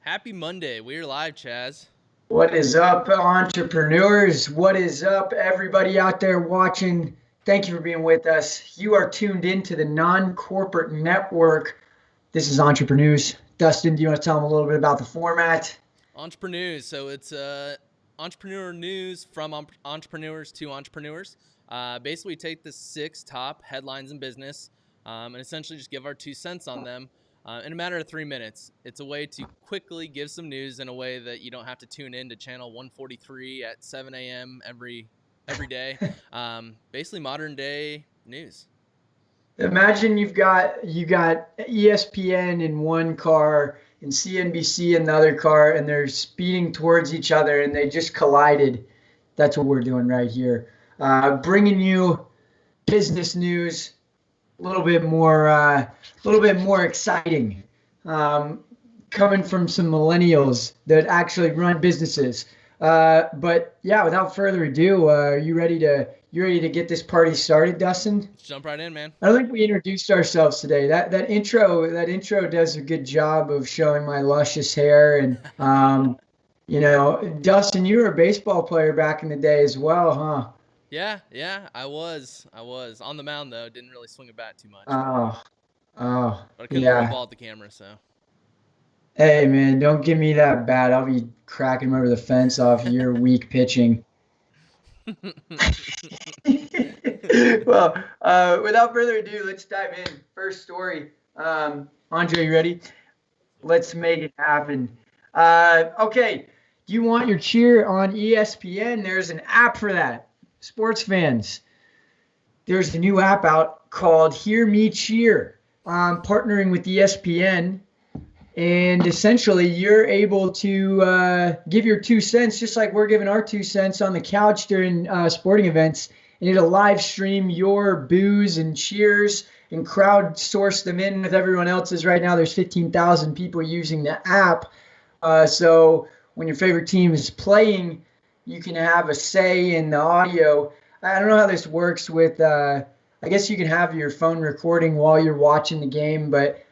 Happy Monday. We're live, Chaz. What is up, entrepreneurs? What is up, everybody out there watching? Thank you for being with us. You are tuned into the Non-Corporate Network. This is Entreprenews. Dustin, do you want to tell them a little bit about the format? Entreprenews. So it's entrepreneur news from entrepreneurs to entrepreneurs. Basically, we take the 6 top headlines in business and essentially just give our 2 cents on them in a matter of 3 minutes. It's a way to quickly give some news in a way that you don't have to tune in to channel 143 at 7 a.m. every day. Basically, modern day news. Imagine you got ESPN in one car and CNBC in the other car, and they're speeding towards each other, and they just collided. That's what we're doing right here, bringing you business news, a little bit more exciting, coming from some millennials that actually run businesses. But yeah, without further ado, you ready to get this party started, Dustin? Let's jump right in, man. I don't think we introduced ourselves today. That intro does a good job of showing my luscious hair, and Dustin, you were a baseball player back in the day as well, huh? Yeah, I was on the mound though. Didn't really swing a bat too much, Oh, oh, but I couldn't throw a yeah. ball at the camera. So Hey man, don't give me that bat. I'll be cracking him over the fence off your weak pitching. Well, without further ado, let's dive in. First story. Andre, you ready? Let's make it happen. Okay. Do you want your cheer on ESPN? There's an app for that. Sports fans, there's a new app out called Hear Me Cheer. Partnering with ESPN. And essentially, you're able to give your 2 cents, just like we're giving our 2 cents on the couch during sporting events. And it'll live stream your boos and cheers and crowdsource them in with everyone else's. Right now, there's 15,000 people using the app. So when your favorite team is playing, you can have a say in the audio. I don't know how this works with, I guess you can have your phone recording while you're watching the game, but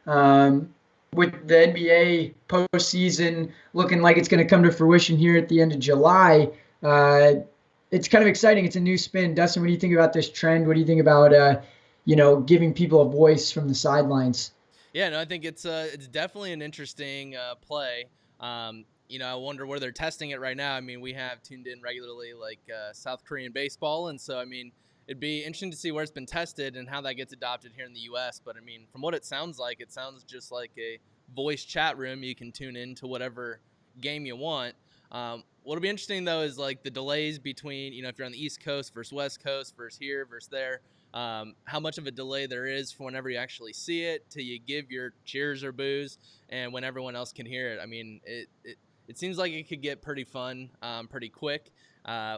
with the NBA postseason looking like it's going to come to fruition here at the end of July, it's kind of exciting. It's a new spin. Dustin, what do you think about this trend? What do you think about, giving people a voice from the sidelines? yeah, no, I think it's definitely an interesting play. I wonder where they're testing it right now. I mean, we have tuned in regularly like South Korean baseball, and so I mean, it'd be interesting to see where it's been tested and how that gets adopted here in the U.S. But I mean, from what it sounds just like a voice chat room. You can tune in to whatever game you want. What'll be interesting though is like the delays between, if you're on the East Coast versus West Coast versus here versus there, how much of a delay there is for whenever you actually see it till you give your cheers or boos and when everyone else can hear it. I mean, it seems like it could get pretty fun, pretty quick.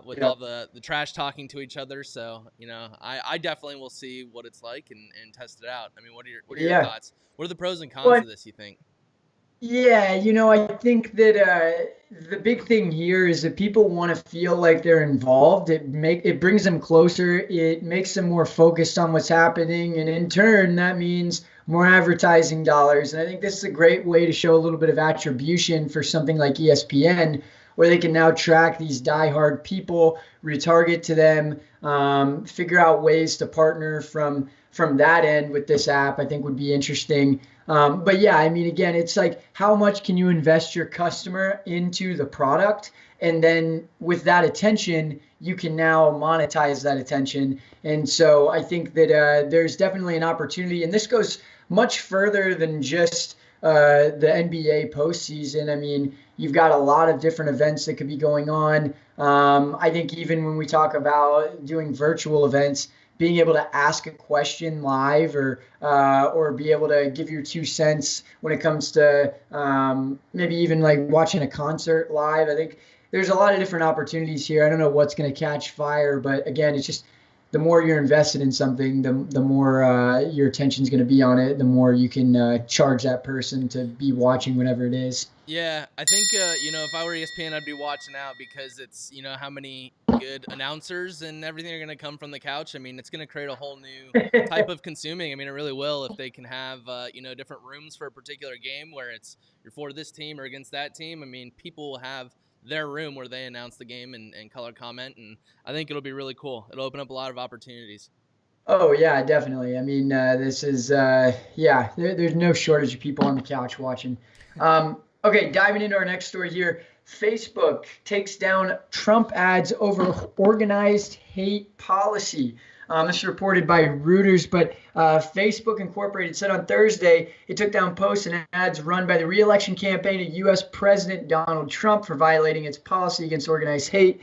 With Yeah. all the trash talking to each other. So, I definitely will see what it's like and test it out. I mean, what are your Yeah. thoughts? What are the pros and cons Well, of this, you think? yeah, I think that the big thing here is that people want to feel like they're involved. It brings them closer. It makes them more focused on what's happening, and in turn, that means more advertising dollars. And I think this is a great way to show a little bit of attribution for something like ESPN, where they can now track these diehard people, retarget to them, figure out ways to partner from that end with this app. I think would be interesting. But yeah, I mean, again, it's like how much can you invest your customer into the product? And then with that attention, you can now monetize that attention. And so I think that there's definitely an opportunity. And this goes much further than just the NBA postseason. I mean, you've got a lot of different events that could be going on. I think even when we talk about doing virtual events, being able to ask a question live or be able to give your 2 cents when it comes to maybe even like watching a concert live. I think there's a lot of different opportunities here. I don't know what's going to catch fire, but again, it's just the more you're invested in something, the more your attention's going to be on it, the more you can charge that person to be watching whatever it is. Yeah, I think if I were ESPN, I'd be watching out because it's how many good announcers and everything are going to come from the couch. I mean, it's going to create a whole new type of consuming. I mean, it really will if they can have different rooms for a particular game where it's you're for this team or against that team. I mean, people will have their room where they announce the game and color comment, and I think it'll be really cool. It'll open up a lot of opportunities. Oh yeah, definitely. I mean, this is yeah. There's no shortage of people on the couch watching. Okay, diving into our next story here. Facebook takes down Trump ads over organized hate policy. This is reported by Reuters, but Facebook Incorporated said on Thursday it took down posts and ads run by the re-election campaign of U.S. President Donald Trump for violating its policy against organized hate.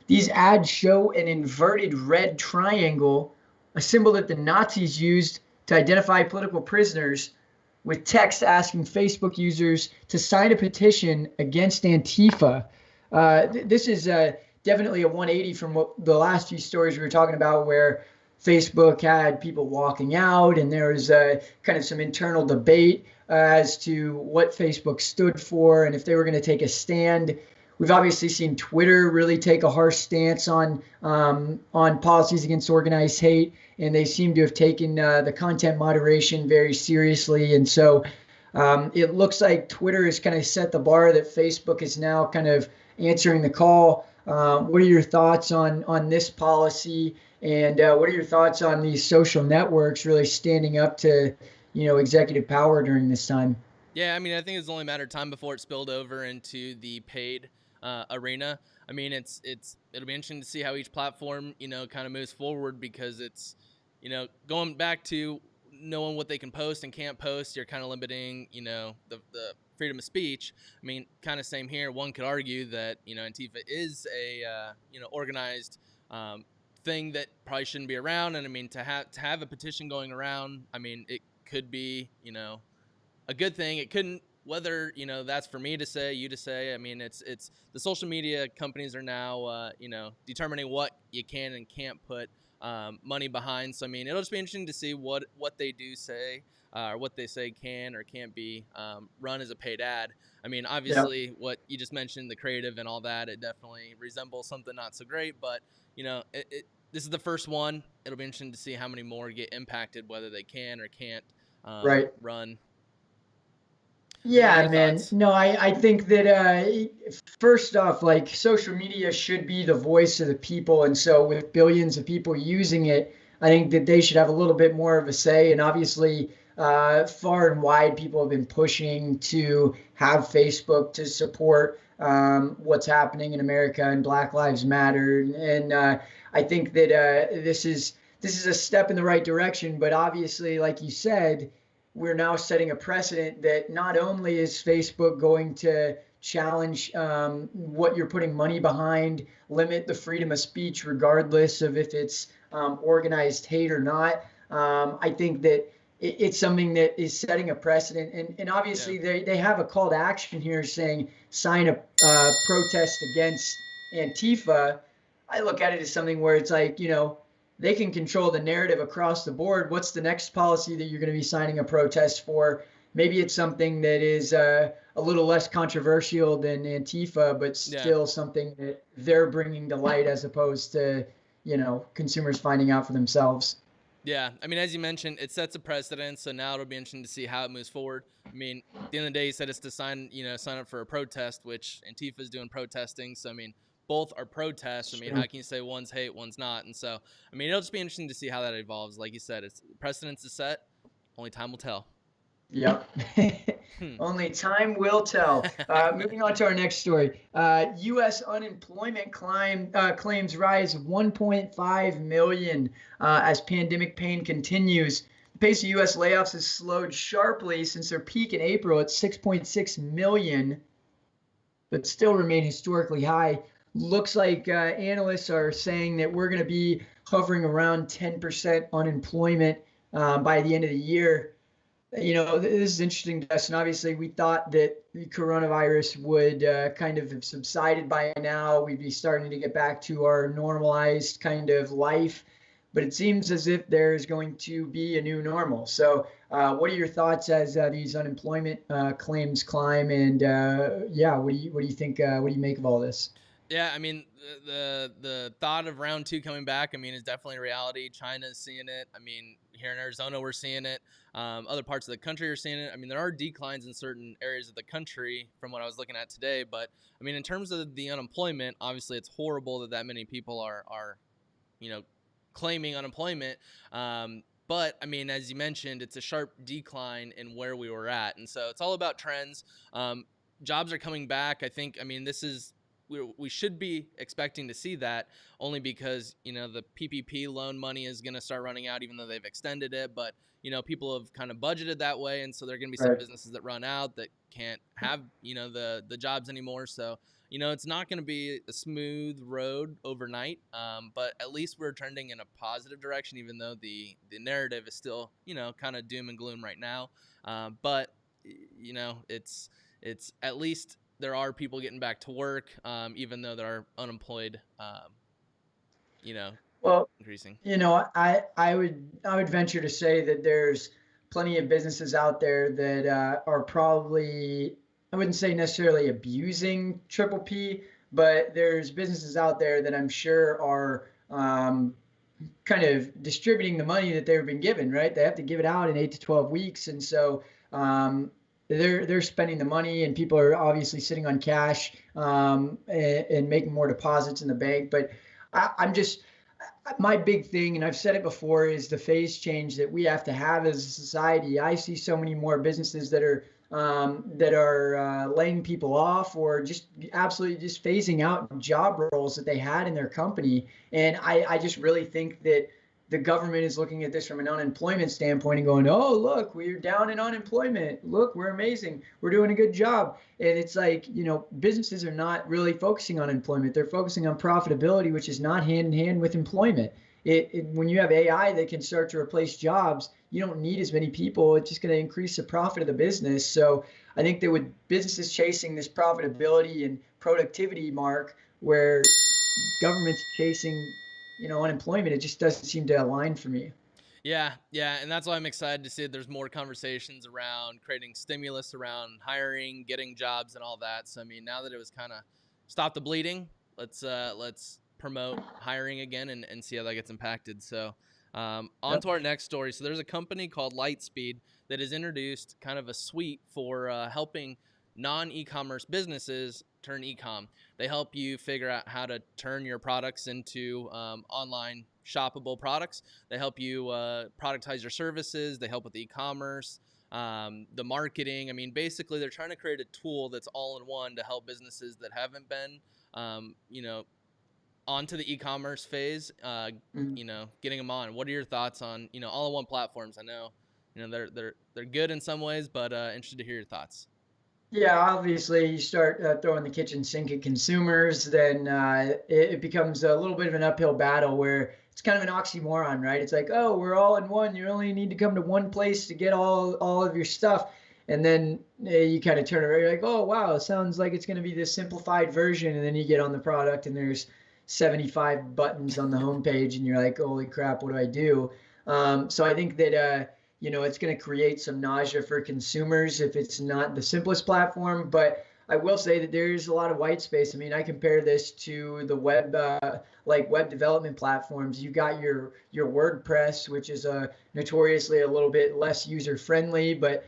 These ads show an inverted red triangle, a symbol that the Nazis used to identify political prisoners, with text asking Facebook users to sign a petition against Antifa. This is definitely a 180 from what the last few stories we were talking about, where Facebook had people walking out and there was kind of some internal debate as to what Facebook stood for and if they were going to take a stand. We've obviously seen Twitter really take a harsh stance on policies against organized hate, and they seem to have taken the content moderation very seriously. And so it looks like Twitter has kind of set the bar that Facebook is now kind of answering the call. What are your thoughts on this policy, and what are your thoughts on these social networks really standing up to executive power during this time? Yeah, I mean, I think it's only a matter of time before it spilled over into the paid arena. I mean, it'll be interesting to see how each platform kind of moves forward because it's going back to knowing what they can post and can't post. You're kind of limiting the freedom of speech. I mean, kind of same here. One could argue that Antifa is a organized thing that probably shouldn't be around, and I mean to have a petition going around. I mean, it could be a good thing. It couldn't, whether that's for me to say, you to say. I mean, it's the social media companies are now determining what you can and can't put money behind. So I mean, it'll just be interesting to see what they do say or what they say can or can't be run as a paid ad. I mean, Yeah. obviously, what you just mentioned, the creative and all that, it definitely resembles something not so great. But this is the first one. It'll be interesting to see how many more get impacted, whether they can or can't Right. run. What are Yeah, your man. thoughts? No, I think that first off, like social media should be the voice of the people. And so with billions of people using it, I think that they should have a little bit more of a say. And obviously, far and wide, people have been pushing to have Facebook to support what's happening in America and Black Lives Matter. And I think that this is a step in the right direction. But obviously, like you said, we're now setting a precedent that not only is Facebook going to challenge what you're putting money behind, limit the freedom of speech, regardless of if it's organized hate or not. I think that it's something that is setting a precedent. And Yeah, obviously, they have a call to action here saying sign a protest against Antifa. I look at it as something where it's like, they can control the narrative across the board. What's the next policy that you're going to be signing a protest for? Maybe it's something that is a little less controversial than Antifa, but yeah, still something that they're bringing to light as opposed to, consumers finding out for themselves. yeah. I mean, as you mentioned, it sets a precedent. So now it'll be interesting to see how it moves forward. I mean, at the end of the day, he said it's to sign up for a protest, which Antifa is doing protesting. So I mean, both are protests. I It's mean, how true. can you say one's hate, one's not? And so, I mean, it'll just be interesting to see how that evolves. Like you said, it's precedents is set. Only time will tell. Yep. Hmm. Only time will tell. Moving on to our next story. U.S. unemployment claims rise 1.5 million as pandemic pain continues. The pace of U.S. layoffs has slowed sharply since their peak in April at 6.6 million, but still remain historically high. Looks like analysts are saying that we're going to be hovering around 10% unemployment by the end of the year. This is interesting to us. And obviously, we thought that the coronavirus would kind of have subsided by now. We'd be starting to get back to our normalized kind of life. But it seems as if there's going to be a new normal. So What are your thoughts as these unemployment claims climb? And yeah, what do you think? What do you make of all this? Yeah, I mean the thought of round two coming back, I mean, is definitely a reality. China's seeing it. I mean, here in Arizona, we're seeing it. Other parts of the country are seeing it. I mean, there are declines in certain areas of the country from what I was looking at today. But I mean, in terms of the unemployment, obviously, it's horrible that that many people are you know claiming unemployment. But I mean, as you mentioned, it's a sharp decline in where we were at, and so it's all about trends. Um, Jobs are coming back. I think. I mean, this is we should be expecting to see that only because the PPP loan money is going to start running out, even though they've extended it. But people have kind of budgeted that way, and so there are going to be some Right. businesses that run out that can't have the jobs anymore. So it's not going to be a smooth road overnight, but at least we're trending in a positive direction, even though the narrative is still kind of doom and gloom right now. But it's at least there are people getting back to work, even though there are unemployed, you know, Well, increasing. I would venture to say that there's plenty of businesses out there that are probably, I wouldn't say necessarily abusing triple P, but there's businesses out there that I'm sure are kind of distributing the money that they've been given, right? They have to give it out in 8 to 12 weeks, and so um, they're spending the money, and people are obviously sitting on cash and making more deposits in the bank. But I'm just my big thing, and I've said it before, is the phase change that we have to have as a society. I see so many more businesses that are laying people off or just absolutely just phasing out job roles that they had in their company. And I just really think that the government is looking at this from an unemployment standpoint and going, oh, look, we're down in unemployment. Look, we're amazing. We're doing a good job. And it's like, businesses are not really focusing on employment. They're focusing on profitability, which is not hand in hand with employment. When you have AI that can start to replace jobs, you don't need as many people. It's just going to increase the profit of the business. So I think that with businesses chasing this profitability and productivity mark, where government's chasing, unemployment, it just doesn't seem to align for me. Yeah, yeah, and that's why I'm excited to see that there's more conversations around creating stimulus around hiring, getting jobs, and all that. So I mean, now that it was kind of stop the bleeding, let's promote hiring again and see how that gets impacted. So on Yep. to our next story. So there's a company called Lightspeed that has introduced kind of a suite for helping non-e-commerce businesses turn e-com. They help you figure out how to turn your products into online shoppable products. They help you productize your services. They help with e-commerce, the marketing. I mean, basically, they're trying to create a tool that's all in one to help businesses that haven't been, um, you know, onto the e-commerce phase. Mm. Getting them on. What are your thoughts on all-in-one platforms? I know, they're good in some ways, but interested to hear your thoughts. Yeah, obviously, you start throwing the kitchen sink at consumers, then it becomes a little bit of an uphill battle where it's kind of an oxymoron, right? It's like, oh, we're all in one. You only need to come to one place to get all of your stuff. And then you kind of turn around, you're like, oh, wow, it sounds like it's going to be this simplified version. And then you get on the product and there's 75 buttons on the homepage, and you're like, holy crap, what do I do? So I think that it's going to create some nausea for consumers if it's not the simplest platform. But I will say that there's a lot of white space. I mean, I compare this to the web, like web development platforms. You've got your WordPress, which is notoriously a little bit less user friendly, but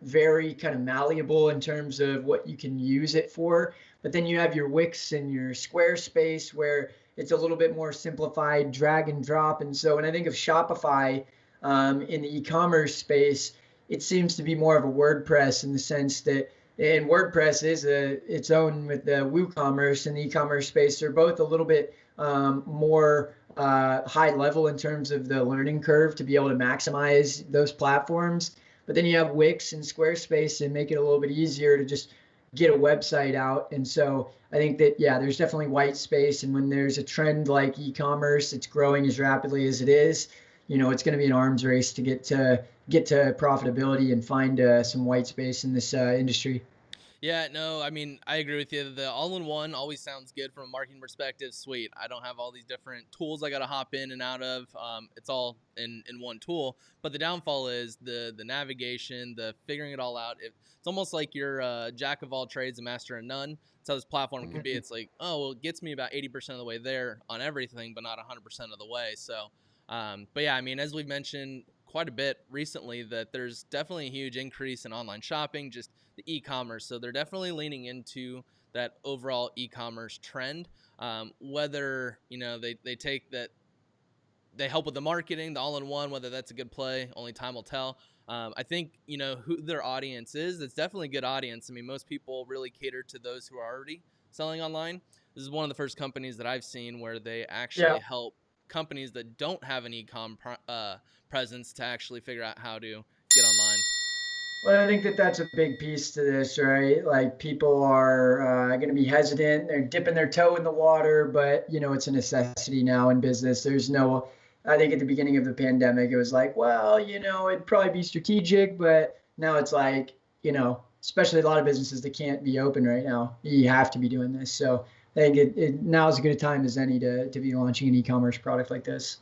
very kind of malleable in terms of what you can use it for. But then you have your Wix and your Squarespace, where it's a little bit more simplified, drag and drop. And so when I think of Shopify, in the e-commerce space, it seems to be more of a WordPress in the sense that, and WordPress is its own with the WooCommerce and the e-commerce space. They're both a little bit more high level in terms of the learning curve to be able to maximize those platforms. But then you have Wix and Squarespace and make it a little bit easier to just get a website out. And so I think that, yeah, there's definitely white space. And when there's a trend like e-commerce, it's growing as rapidly as it is, it's going to be an arms race to get to profitability and find some white space in this industry. Yeah, no, I mean, I agree with you. The all-in-one always sounds good from a marketing perspective. Sweet. I don't have all these different tools I got to hop in and out of. It's all in one tool. But the downfall is the navigation, the figuring it all out. It's almost like you're a jack of all trades, a master of none. That's how this platform can be. Mhm. It's like, oh, well, it gets me about 80% of the way there on everything, but not 100% of the way. So, but yeah, I mean, as we've mentioned quite a bit recently, that there's definitely a huge increase in online shopping, just the e-commerce. So they're definitely leaning into that overall e-commerce trend. Whether they take that, they help with the marketing, the all-in-one, whether that's a good play, only time will tell. I think who their audience is. It's definitely a good audience. I mean, most people really cater to those who are already selling online. This is one of the first companies that I've seen where they Yeah. actually help companies that don't have an presence to actually figure out how to get online. Well, I think that that's a big piece to this, right? Like people are going to be hesitant. They're dipping their toe in the water, but it's a necessity now in business. There's no, I think at the beginning of the pandemic, it was like, well, it'd probably be strategic, but now it's like, especially a lot of businesses that can't be open right now. You have to be doing this. So I think now is as good a time as any to be launching an e-commerce product like this.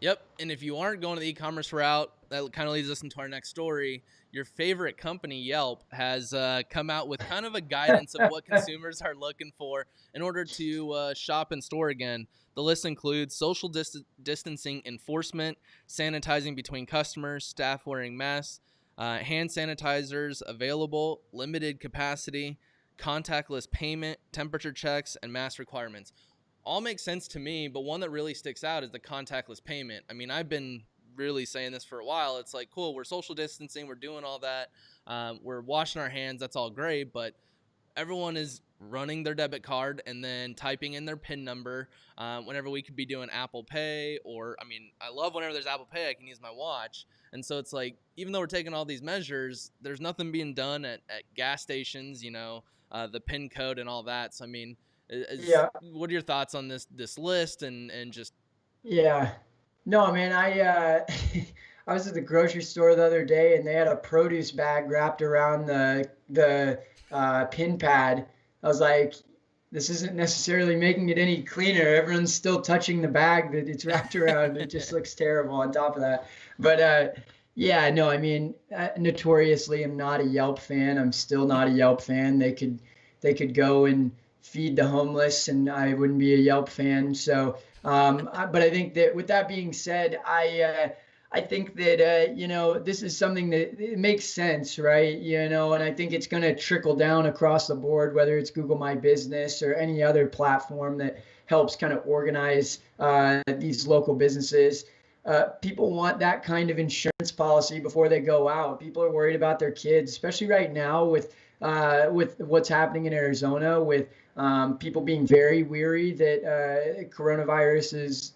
Yep. And if you aren't going to the e-commerce route, that kind of leads us into our next story. Your favorite company, Yelp, has come out with kind of a guidance of what consumers are looking for in order to shop and store again. The list includes social distancing enforcement, sanitizing between customers, staff wearing masks, hand sanitizers available, limited capacity, contactless payment, temperature checks, and mask requirements. All makes sense to me, but one that really sticks out is the contactless payment. I mean, I've been really saying this for a while. It's like, cool, we're social distancing, we're doing all that, we're washing our hands, that's all great, but everyone is running their debit card and then typing in their PIN number. Whenever we could be doing Apple Pay, or I mean, I love whenever there's Apple Pay, I can use my watch. And so it's like, even though we're taking all these measures, there's nothing being done at gas stations, the PIN code and all that. So, I mean, Yeah. what are your thoughts on this list and just Yeah. No, man, I was at the grocery store the other day and they had a produce bag wrapped around the pin pad. I was like, this isn't necessarily making it any cleaner. Everyone's still touching the bag that it's wrapped around. It just looks terrible on top of that. But yeah, no, I mean, notoriously, I'm not a Yelp fan. I'm still not a Yelp fan. They could go and feed the homeless, and I wouldn't be a Yelp fan. So, but I think that with that being said, I think that this is something that it makes sense, right? And I think it's going to trickle down across the board, whether it's Google My Business or any other platform that helps kind of organize these local businesses. People want that kind of insurance policy before they go out. People are worried about their kids, especially right now with what's happening in Arizona, with people being very weary that coronavirus is,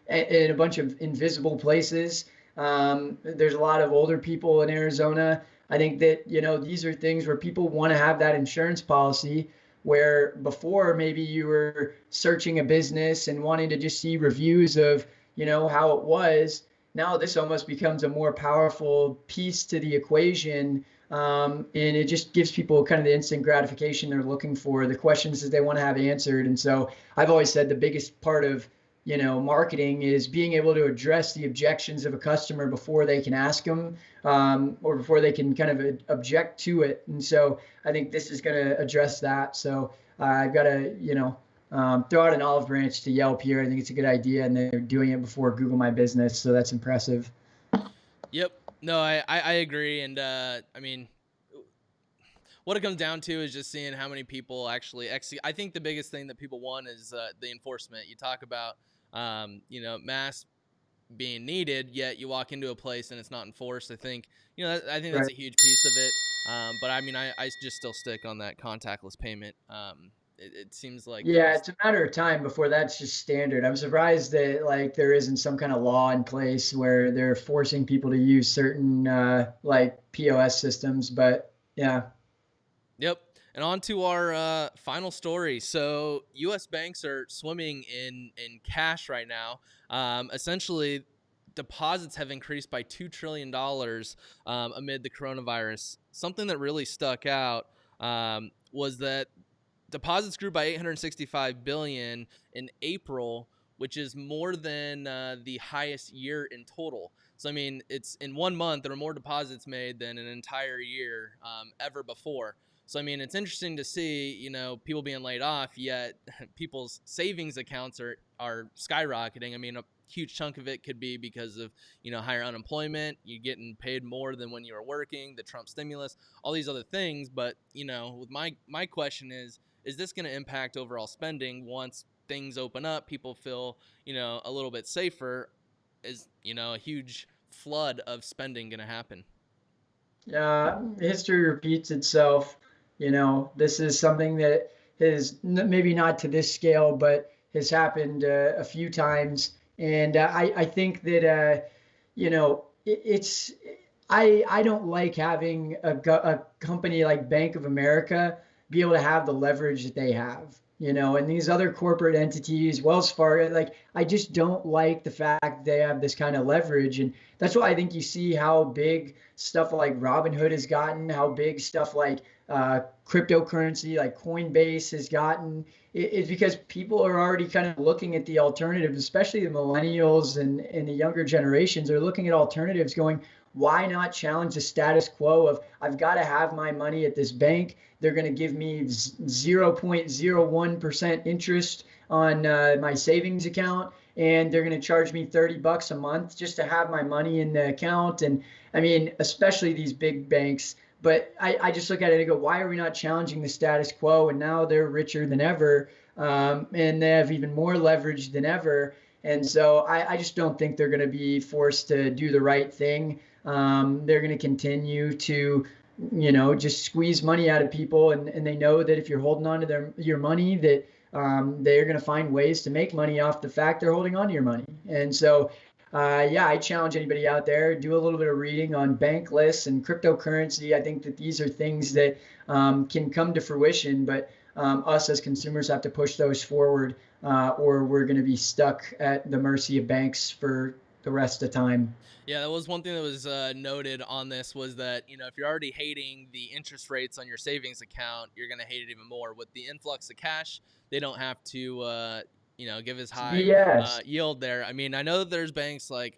in a bunch of invisible places. There's a lot of older people in Arizona. I think that, these are things where people want to have that insurance policy where before maybe you were searching a business and wanting to just see reviews of, how it was. Now this almost becomes a more powerful piece to the equation, and it just gives people kind of the instant gratification they're looking for, the questions that they want to have answered. And so I've always said the biggest part of marketing is being able to address the objections of a customer before they can ask them, or before they can kind of object to it. And so I think this is going to address that. So I've got to throw out an olive branch to Yelp here. I think it's a good idea, and they're doing it before Google My Business, so that's impressive. Yep. No, I agree. And I mean, what it comes down to is just seeing how many people actually execute. I think the biggest thing that people want is the enforcement. You talk about, masks being needed, yet you walk into a place and it's not enforced. I think, I think that's Right. a huge piece of it. But I mean, I just still stick on that contactless payment. It seems like Yeah, there's, it's a matter of time before that's just standard. I'm surprised that like there isn't some kind of law in place where they're forcing people to use certain like POS systems, but yeah. yep. And on to our final story. So, U.S. banks are swimming in cash right now. Essentially, deposits have increased by $2 trillion amid the coronavirus. Something that really stuck out. was that deposits grew by 865 billion in April, which is more than the highest year in total. So I mean, it's in 1 month there were more deposits made than an entire year ever before. So I mean, it's interesting to see, people being laid off, yet people's savings accounts are skyrocketing. I mean, a huge chunk of it could be because of higher unemployment, you getting paid more than when you were working, the Trump stimulus, all these other things. But with my question is this going to impact overall spending once things open up? People feel, a little bit safer. Is, a huge flood of spending going to happen? History repeats itself. This is something that has maybe not to this scale, but has happened a few times. And I think that, it's, I don't like having a company like Bank of America be able to have the leverage that they have. And these other corporate entities, Wells Fargo, like I just don't like the fact they have this kind of leverage. And that's why I think you see how big stuff like Robinhood has gotten, how big stuff like cryptocurrency like Coinbase has gotten. It's because people are already kind of looking at the alternatives, especially the millennials and the younger generations are looking at alternatives going, why not challenge the status quo of I've got to have my money at this bank. They're going to give me 0.01% interest on my savings account, and they're going to charge me $30 a month just to have my money in the account. And I mean, especially these big banks. But I just look at it and go, why are we not challenging the status quo? And now they're richer than ever, and they have even more leverage than ever. And so I just don't think they're going to be forced to do the right thing. They're going to continue to, just squeeze money out of people. And they know that if you're holding on to your money, that they're going to find ways to make money off the fact they're holding on to your money. And so, yeah, I challenge anybody out there, do a little bit of reading on bank lists and cryptocurrency. I think that these are things that can come to fruition, but us as consumers have to push those forward, or we're going to be stuck at the mercy of banks for the rest of the time. Yeah, that was one thing that was noted on this was that, if you're already hating the interest rates on your savings account, you're going to hate it even more. With the influx of cash, they don't have to, give as It's high BS. yield there. I mean, I know that there's banks like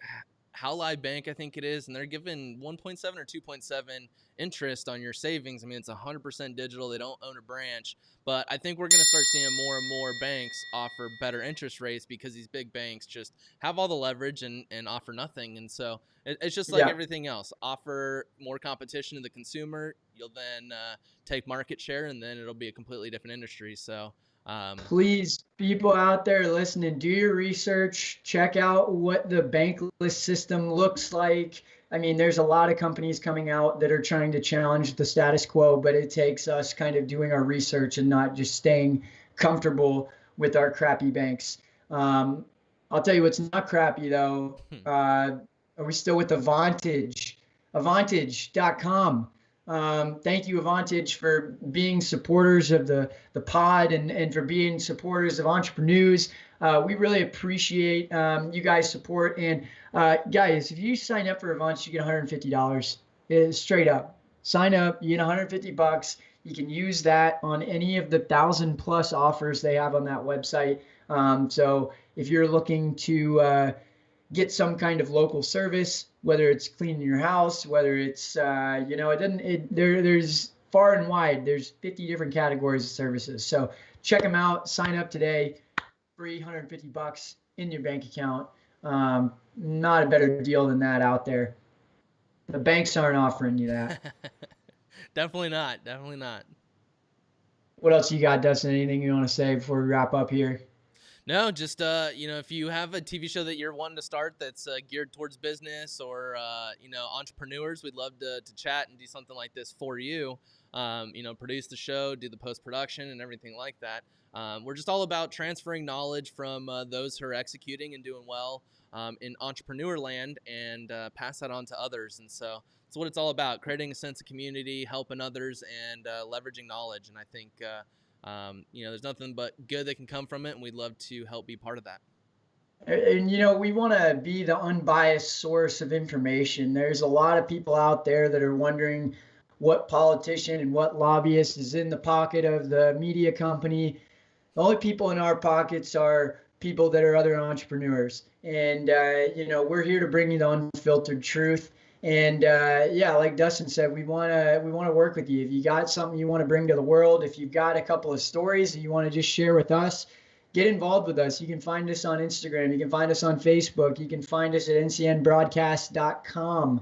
Howlive Bank, I think it is, and they're giving 1.7 or 2.7 interest on your savings. I mean, it's 100% digital. They don't own a branch. But I think we're going to start seeing more and more banks offer better interest rates because these big banks just have all the leverage and offer nothing. And so it's just like Yeah. everything else. Offer more competition to the consumer. You'll then take market share, and then it'll be a completely different industry. So, Please, people out there listening, do your research, check out what the bankless system looks like. I mean, there's a lot of companies coming out that are trying to challenge the status quo, but it takes us kind of doing our research and not just staying comfortable with our crappy banks. Um, I'll tell you what's not crappy though. Are we still with Avantage? Avantage.com. Thank you, Avantage, for being supporters of the pod and for being supporters of Entreprenews. We really appreciate you guys' support. And guys, if you sign up for Avantage, you get $150. Straight up. Sign up, you get $150. You can use that on any of the 1,000+ offers they have on that website. So if you're looking to get some kind of local service, whether it's cleaning your house, whether it's it doesn't it there's far and wide. There's 50 different categories of services. So check them out. Sign up today. Free $150 in your bank account. Not a better deal than that out there. The banks aren't offering you that. definitely not. Definitely not. What else you got, Dustin? Anything you want to say before we wrap up here? No, just if you have a TV show that you're wanting to start that's geared towards business or entrepreneurs, we'd love to chat and do something like this for you. Produce the show, do the post production, and everything like that. We're just all about transferring knowledge from those who are executing and doing well in entrepreneur land and pass that on to others. And so that's what it's all about: creating a sense of community, helping others, and leveraging knowledge. And I think. There's nothing but good that can come from it, and we'd love to help be part of that. And we want to be the unbiased source of information. There's a lot of people out there that are wondering what politician and what lobbyist is in the pocket of the media company. The only people in our pockets are people that are other entrepreneurs. And, we're here to bring you the unfiltered truth. And yeah, like Dustin said, we want to work with you. If you got something you want to bring to the world, if you've got a couple of stories that you want to just share with us, get involved with us. You can find us on Instagram. You can find us on Facebook. You can find us at ncnbroadcast.com.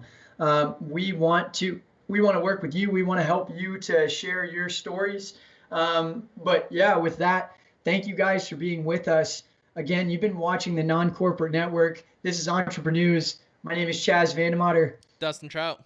We want to work with you. We want to help you to share your stories. But yeah, with that, thank you guys for being with us. Again, you've been watching the Non-Corporate Network. This is Entreprenews. My name is Chaz Vandemotter. Dustin Trout.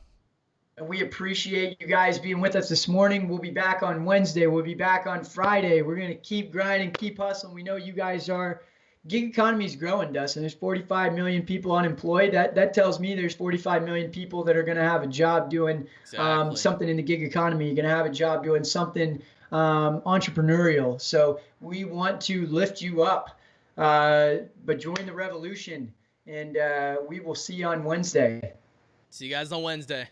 And we appreciate you guys being with us this morning. We'll be back on Wednesday. We'll be back on Friday. We're going to keep grinding, keep hustling. We know you guys are. Gig economy is growing, Dustin. There's 45 million people unemployed. That tells me there's 45 million people that are going to have a job doing Exactly. something in the gig economy. You're going to have a job doing something entrepreneurial. So we want to lift you up, but join the revolution. And we will see you on Wednesday. See you guys on Wednesday.